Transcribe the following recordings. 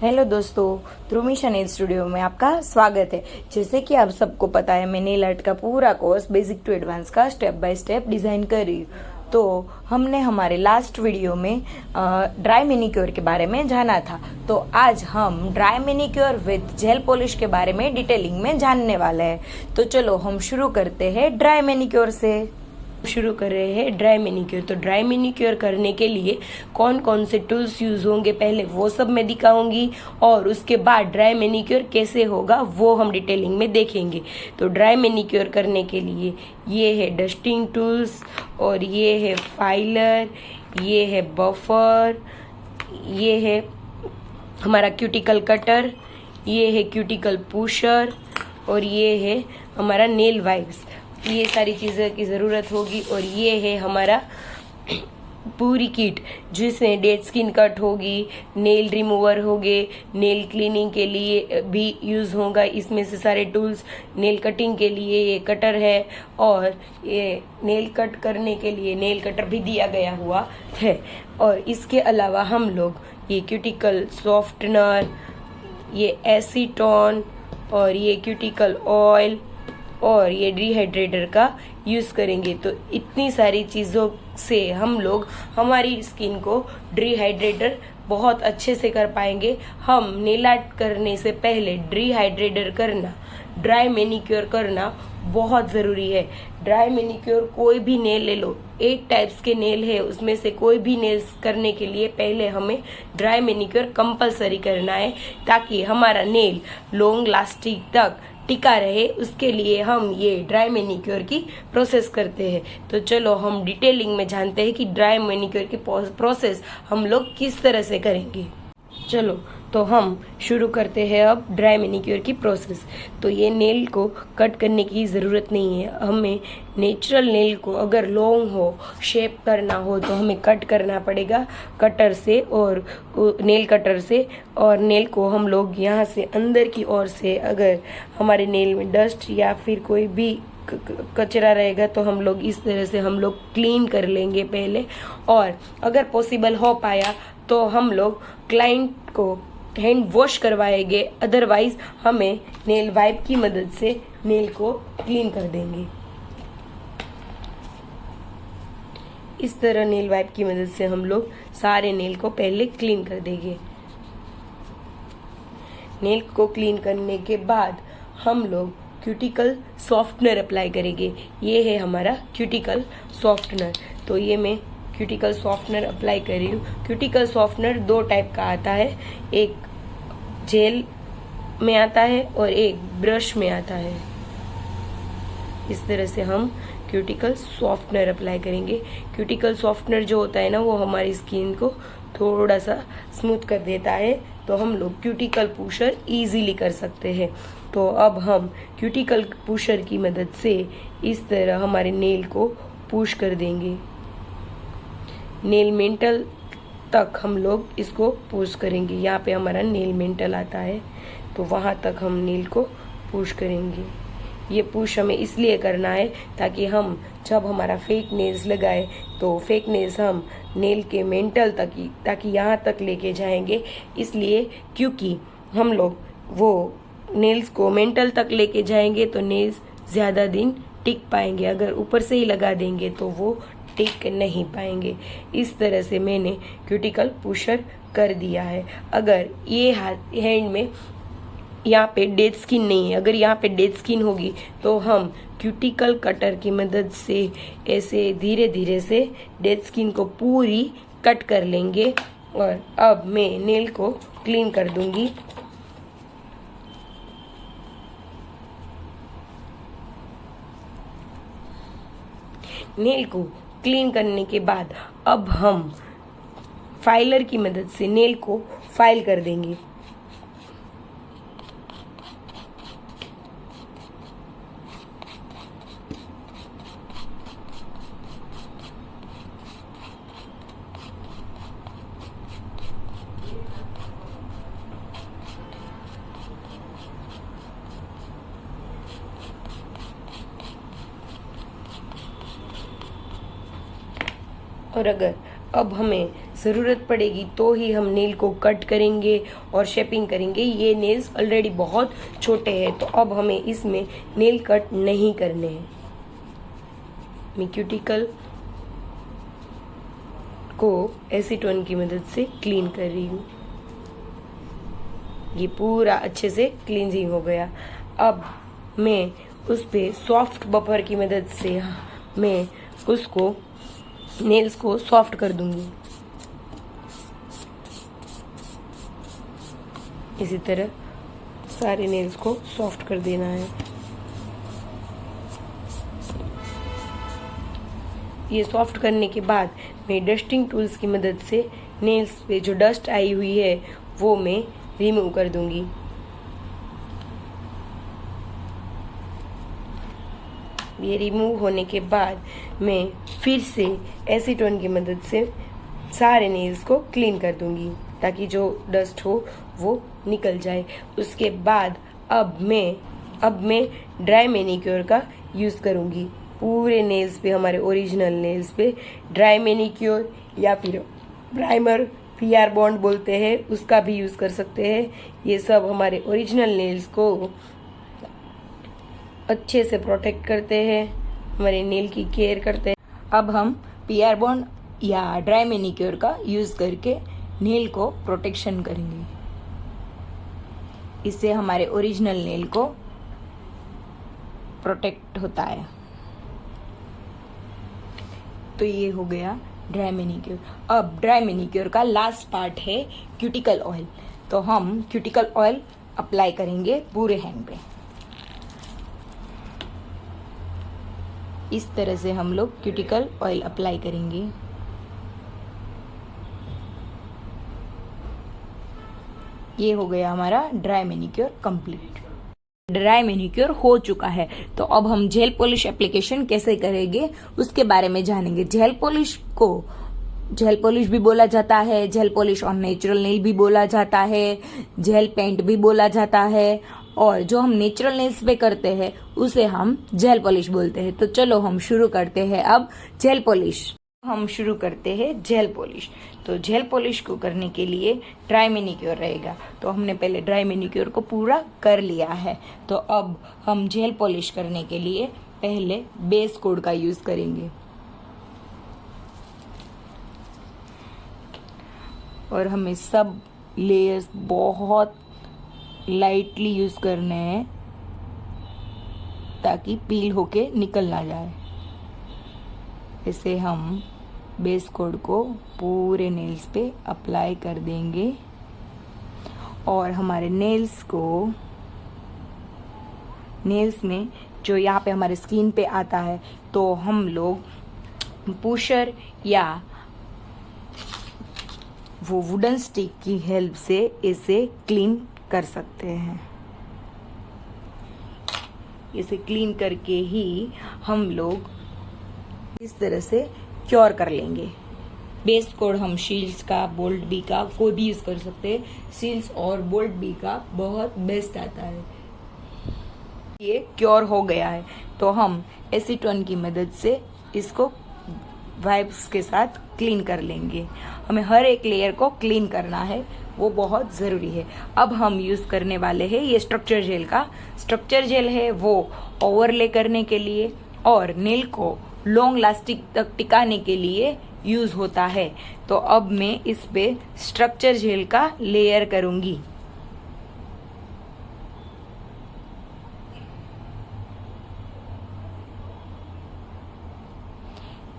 Hello दोस्तों, ध्रुमिशा nail studio में आपका स्वागत है। जैसे कि आप सबको पता है, मैं नेल आर्ट का पूरा कोर्स बेसिक टू एडवांस का स्टेप बाय स्टेप डिज़ाइन कर रही हूँ। तो हमने हमारे लास्ट वीडियो में ड्राई मैनिक्योर के बारे में जाना था। तो आज हम dry manicure with gel polish के बारे में डिटेलिंग में जानने वाले हैं। तो चलो हम शुरू करते हैं ड्राई मैनिक्योर से। शुरू कर रहे हैं ड्राई मैनिक्योर। तो ड्राई मैनिक्योर करने के लिए कौन कौन से टूल्स यूज होंगे पहले वो सब मैं दिखाऊंगी, और उसके बाद ड्राई मैनिक्योर कैसे होगा वो हम डिटेलिंग में देखेंगे। तो ड्राई मैनिक्योर करने के लिए ये है डस्टिंग टूल्स, और ये है फाइलर, ये है बफर, ये है हमारा क्यूटिकल कटर, ये है क्यूटिकल पुशर, और ये है हमारा नेल वाइप्स। ये सारी चीज़ें की ज़रूरत होगी। और ये है हमारा पूरी किट जिसमें डेड स्किन कट होगी, नेल रिमूवर होगे, नेल क्लीनिंग के लिए भी यूज़ होगा इसमें से सारे टूल्स। नेल कटिंग के लिए ये कटर है, और ये नेल कट करने के लिए नेल कटर भी दिया गया हुआ है। और इसके अलावा हम लोग ये क्यूटिकल सॉफ्टनर, ये एसीटोन, और ये क्यूटिकल ऑयल, और ये डिहाइड्रेटर का यूज़ करेंगे। तो इतनी सारी चीज़ों से हम लोग हमारी स्किन को डिहाइड्रेटर बहुत अच्छे से कर पाएंगे। हम नेल आर्ट करने से पहले डिहाइड्रेटर करना, ड्राई मैनिक्योर करना बहुत ज़रूरी है। ड्राई मैनिक्योर कोई भी नेल ले लो, 8 टाइप्स के नेल है, उसमें से कोई भी नेल्स करने के लिए पहले हमें ड्राई मैनिक्योर कंपलसरी करना है, ताकि हमारा नेल लॉन्ग लास्टिंग तक टिका रहे। उसके लिए हम ये ड्राई मैनिक्योर की प्रोसेस करते हैं। तो चलो हम डिटेलिंग में जानते हैं कि ड्राई मैनिक्योर की प्रोसेस हम लोग किस तरह से करेंगे। चलो तो हम शुरू करते हैं अब ड्राई मैनिक्योर की प्रोसेस। तो ये नेल को कट करने की ज़रूरत नहीं है। हमें नेचुरल नेल को अगर लॉन्ग हो, शेप करना हो, तो हमें कट करना पड़ेगा कटर से, और नेल कटर से। और नेल को हम लोग यहाँ से अंदर की ओर से, अगर हमारे नेल में डस्ट या फिर कोई भी कचरा रहेगा तो हम लोग इस तरह से हम लोग क्लीन कर लेंगे पहले। और अगर पॉसिबल हो पाया तो हम लोग क्लाइंट को हैंड वॉश करवाएंगे, अदरवाइज हमें नेल वाइप की मदद से नेल को क्लीन कर देंगे। इस तरह नेल वाइप की मदद से हम लोग सारे नेल को पहले क्लीन कर देंगे। नेल को क्लीन करने के बाद हम लोग क्यूटिकल सॉफ्टनर अप्लाई करेंगे। ये है हमारा क्यूटिकल सॉफ्टनर। तो ये मैं क्यूटिकल सॉफ्टनर अप्लाई कर रही हूँ। क्यूटिकल सॉफ्टनर 2 टाइप का आता है, एक जेल में आता है और एक ब्रश में आता है। इस तरह से हम क्यूटिकल सॉफ्टनर अप्लाई करेंगे। क्यूटिकल सॉफ्टनर जो होता है ना, वो हमारी स्किन को थोड़ा सा स्मूथ कर देता है। तो हम लोग क्यूटिकल पुशर इजीली कर सकते हैं। तो अब हम क्यूटिकल पुशर की मदद से इस तरह हमारे नेल को पुश कर देंगे। नेल मेंटल तक हम लोग इसको पुश करेंगे। यहाँ पे हमारा नेल मेंटल आता है, तो वहाँ तक हम नेल को पुश करेंगे। ये पुश हमें इसलिए करना है ताकि हम जब हमारा फेक नेल्स लगाए तो फेक नेल्स हम नेल के मेंटल तक ही, ताकि यहाँ तक लेके जाएंगे। इसलिए क्योंकि हम लोग वो नेल्स को मेंटल तक लेके जाएंगे तो नेल्स ज़्यादा दिन टिक पाएंगे। अगर ऊपर से ही लगा देंगे तो वो टिक नहीं पाएंगे। इस तरह से मैंने क्यूटिकल पुशर कर दिया है। अगर ये हैंड में यहाँ पे डेड स्किन नहीं है, अगर यहाँ पे डेड स्किन होगी तो हम क्यूटिकल कटर की मदद से ऐसे धीरे धीरे से डेड स्किन को पूरी कट कर लेंगे। और अब मैं नेल को क्लीन कर दूंगी। नेल को क्लीन करने के बाद अब हम फाइलर की मदद से नेल को फाइल कर देंगे। और अगर अब हमें ज़रूरत पड़ेगी तो ही हम नेल को कट करेंगे और शेपिंग करेंगे। ये नेल्स ऑलरेडी बहुत छोटे हैं तो अब हमें इसमें नेल कट नहीं करने हैं। मैं क्यूटिकल को एसीटोन की मदद से क्लीन कर रही हूँ। ये पूरा अच्छे से क्लींजिंग हो गया। अब मैं उस पे सॉफ्ट बफर की मदद से मैं उसको नेल्स को सॉफ्ट कर दूंगी। इसी तरह सारे नेल्स को सॉफ्ट कर देना है। ये सॉफ्ट करने के बाद मैं डस्टिंग टूल्स की मदद से नेल्स पे जो डस्ट आई हुई है वो मैं रिमूव कर दूंगी। ये रिमूव होने के बाद मैं फिर से एसीटोन की मदद से सारे नेल्स को क्लीन कर दूंगी ताकि जो डस्ट हो वो निकल जाए। उसके बाद अब मैं ड्राई मैनिक्योर का यूज़ करूंगी पूरे नेल्स पे, हमारे ओरिजिनल नेल्स पे। ड्राई मैनिक्योर या फिर प्राइमर, PR बॉन्ड बोलते हैं, उसका भी यूज़ कर सकते हैं। ये सब हमारे ओरिजिनल नेल्स को अच्छे से प्रोटेक्ट करते हैं, हमारे नेल की केयर करते हैं। अब हम PR बॉन्ड या ड्राई मैनिक्योर का यूज़ करके नेल को प्रोटेक्शन करेंगे। इससे हमारे ओरिजिनल नेल को प्रोटेक्ट होता है। तो ये हो गया ड्राई मैनिक्योर। अब ड्राई मैनिक्योर का लास्ट पार्ट है क्यूटिकल ऑयल। तो हम क्यूटिकल ऑयल अप्लाई करेंगे पूरे हैंड पे। इस तरह से हम लोग क्यूटिकल ऑयल अप्लाई करेंगे। ये हो गया हमारा dry manicure complete. Dry manicure हो चुका है तो अब हम जेल पॉलिश एप्लीकेशन कैसे करेंगे उसके बारे में जानेंगे। जेल पॉलिश को जेल पॉलिश भी बोला जाता है, gel polish on natural nail भी बोला जाता है, जेल पेंट भी बोला जाता है, और जो हम नेचुरल नेल्स पे करते हैं उसे हम जेल पॉलिश बोलते हैं। तो चलो हम शुरू करते हैं अब जेल पॉलिश। हम शुरू करते हैं जेल पॉलिश। तो जेल पॉलिश को करने के लिए ड्राई मैनिक्योर रहेगा। तो हमने पहले ड्राई मैनिक्योर को पूरा कर लिया है। तो अब हम जेल पॉलिश करने के लिए पहले बेस कोड का यूज करेंगे और हमें सब लेयर्स बहुत लाइटली यूज करने हैं ताकि पील होके निकल ना जाए। इसे हम बेस कोड को पूरे नेल्स पे अप्लाई कर देंगे और हमारे नेल्स में जो यहाँ पे हमारे स्किन पे आता है तो हम लोग पुशर या वो वुडन स्टिक की हेल्प से इसे क्लीन कर सकते हैं। इसे क्लीन करके ही हम लोग इस तरह से क्योर कर लेंगे। बेस कोड हम शील्स का, बोल्ट बी का, कोई भी यूज कर सकते हैं। शील्स और बोल्ट बी का बहुत बेस्ट आता है। ये क्योर हो गया है तो हम एसीटोन की मदद से इसको वाइप्स के साथ क्लीन कर लेंगे। हमें हर एक लेयर को क्लीन करना है, वो बहुत ज़रूरी है। अब हम यूज़ करने वाले हैं ये स्ट्रक्चर जेल का। स्ट्रक्चर जेल है वो ओवरले करने के लिए और नेल को लॉन्ग लास्टिक तक टिकाने के लिए यूज़ होता है। तो अब मैं इस पे स्ट्रक्चर जेल का लेयर करूँगी।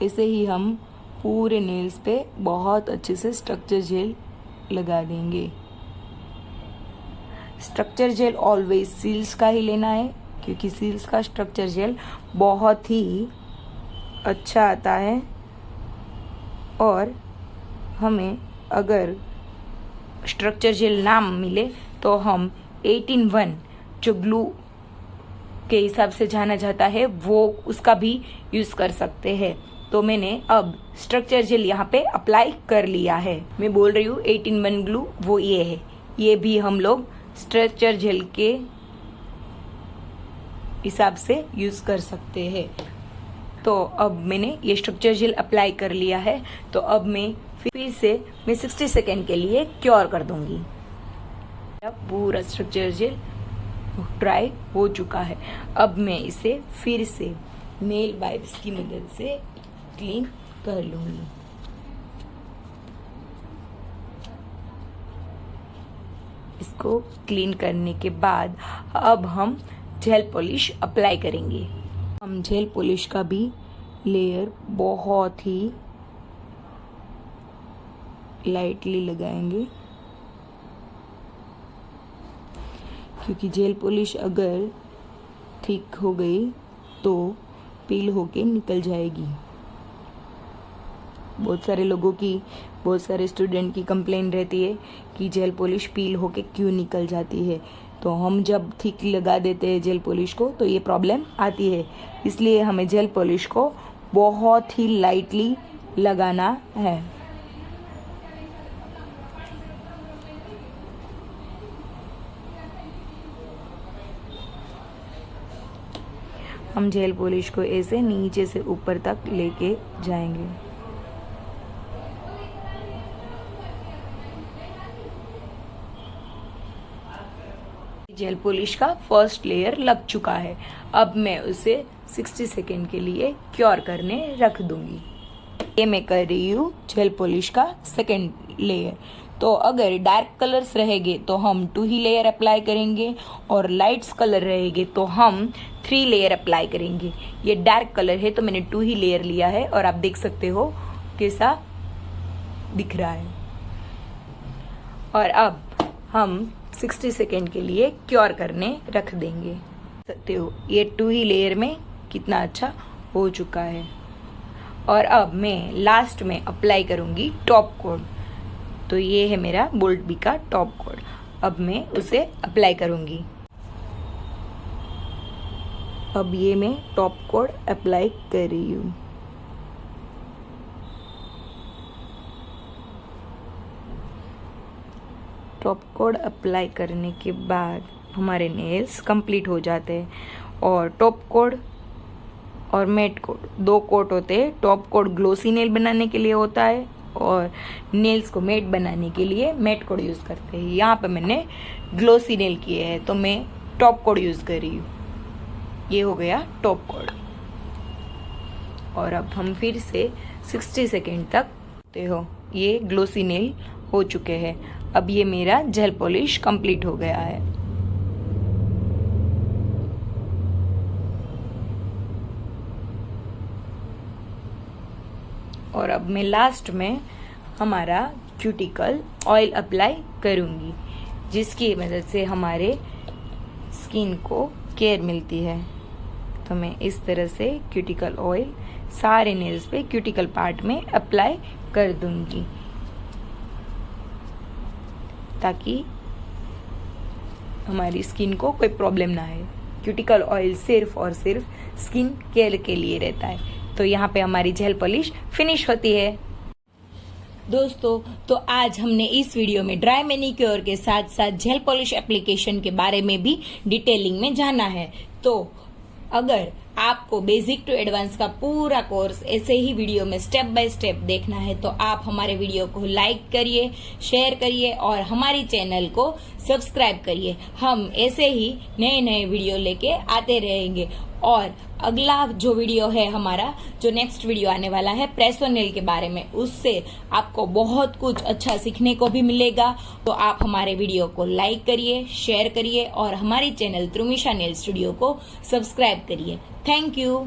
इसे ही हम पूरे नेल्स पे बहुत अच्छे से स्ट्रक्चर जेल लगा देंगे। स्ट्रक्चर जेल ऑलवेज सील्स का ही लेना है क्योंकि सील्स का स्ट्रक्चर जेल बहुत ही अच्छा आता है और हमें अगर स्ट्रक्चर जेल ना मिले तो हम 18-1 जो ग्लू के हिसाब से जाना जाता है वो उसका भी यूज़ कर सकते हैं। तो मैंने अब स्ट्रक्चर जेल यहाँ पे अप्लाई कर लिया है। मैं बोल रही हूँ 18-1 ग्लू वो ये है। ये भी हम लोग स्ट्रक्चर जेल के हिसाब से यूज़ कर सकते हैं। तो अब मैंने ये स्ट्रक्चर जेल अप्लाई कर लिया है, तो अब मैं फिर से 60 सेकेंड के लिए क्योर कर दूंगी। पूरा स्ट्रक्चर जेल ड्राई हो चुका है। अब मैं इसे फिर से नेल वाइप्स की मदद से क्लीन कर लूंगी। इसको क्लीन करने के बाद अब हम जेल पॉलिश अप्लाई करेंगे। हम जेल पॉलिश का भी लेयर बहुत ही लाइटली लगाएंगे, क्योंकि जेल पॉलिश अगर थिक हो गई तो पील होके निकल जाएगी। बहुत सारे स्टूडेंट की कंप्लेन रहती है कि जेल पॉलिश पील होके क्यों निकल जाती है। तो हम जब थिक लगा देते हैं जेल पॉलिश को तो ये प्रॉब्लम आती है, इसलिए हमें जेल पॉलिश को बहुत ही लाइटली लगाना है। हम जेल पॉलिश को ऐसे नीचे से ऊपर तक लेके जाएंगे। जेल पॉलिश का फर्स्ट लेयर लग चुका है। अब मैं उसे 60 सेकेंड के लिए क्योर करने रख दूंगी। ये मैं कर रही हूँ जेल पॉलिश का सेकेंड लेयर। तो अगर डार्क कलर्स रहेंगे तो हम 2 ही लेयर अप्लाई करेंगे, और लाइट्स कलर रहेंगे तो हम 3 लेयर अप्लाई करेंगे। ये डार्क कलर है तो मैंने 2 ही लेयर लिया है, और आप देख सकते हो कैसा दिख रहा है। और अब हम 60 सेकेंड के लिए क्योर करने रख देंगे। सकते हो ये 2 ही लेयर में कितना अच्छा हो चुका है। और अब मैं लास्ट में अप्लाई करूंगी टॉप कोड। तो ये है मेरा बोल्ट बी का टॉप कोड। अब मैं उसे अप्लाई करूंगी। अब ये मैं टॉप कोड अप्लाई कर रही हूँ। टॉप कोड अप्लाई करने के बाद हमारे नेल्स कंप्लीट हो जाते हैं। और टॉप कोड और मैट कोड 2 कोट होते हैं। टॉप कोड ग्लोसी नेल बनाने के लिए होता है, और नेल्स को मैट बनाने के लिए मैट कोड यूज करते हैं। यहाँ पे मैंने ग्लोसी नेल किए हैं तो मैं टॉप कोड यूज कर रही हूँ। ये हो गया टॉप कोड। और अब हम फिर से 60 सेकेंड तक हो, ये ग्लोसी नेल हो चुके हैं। अब ये मेरा जेल पॉलिश कंप्लीट हो गया है। और अब मैं लास्ट में हमारा क्यूटिकल ऑयल अप्लाई करूंगी, जिसकी मदद से हमारे स्किन को केयर मिलती है। तो मैं इस तरह से क्यूटिकल ऑयल सारे नेल्स पे क्यूटिकल पार्ट में अप्लाई कर दूंगी, ताकि हमारी स्किन को कोई प्रॉब्लम ना आए। क्यूटिकल ऑयल सिर्फ और सिर्फ स्किन केयर के लिए रहता है। तो यहाँ पे हमारी जेल पॉलिश फिनिश होती है। दोस्तों, तो आज हमने इस वीडियो में ड्राई मैनिक्योर के साथ साथ जेल पॉलिश एप्लीकेशन के बारे में भी डिटेलिंग में जाना है। तो अगर आपको बेसिक टू एडवांस का पूरा कोर्स ऐसे ही वीडियो में स्टेप बाय स्टेप देखना है, तो आप हमारे वीडियो को लाइक करिए, शेयर करिए और हमारी चैनल को सब्सक्राइब करिए। हम ऐसे ही नए नए वीडियो लेके आते रहेंगे। और अगला जो वीडियो है हमारा, जो नेक्स्ट वीडियो आने वाला है प्रेस ऑन नेल के बारे में, उससे आपको बहुत कुछ अच्छा सीखने को भी मिलेगा। तो आप हमारे वीडियो को लाइक करिए, शेयर करिए और हमारी चैनल त्रुमिशा नेल स्टूडियो को सब्सक्राइब करिए। Thank you.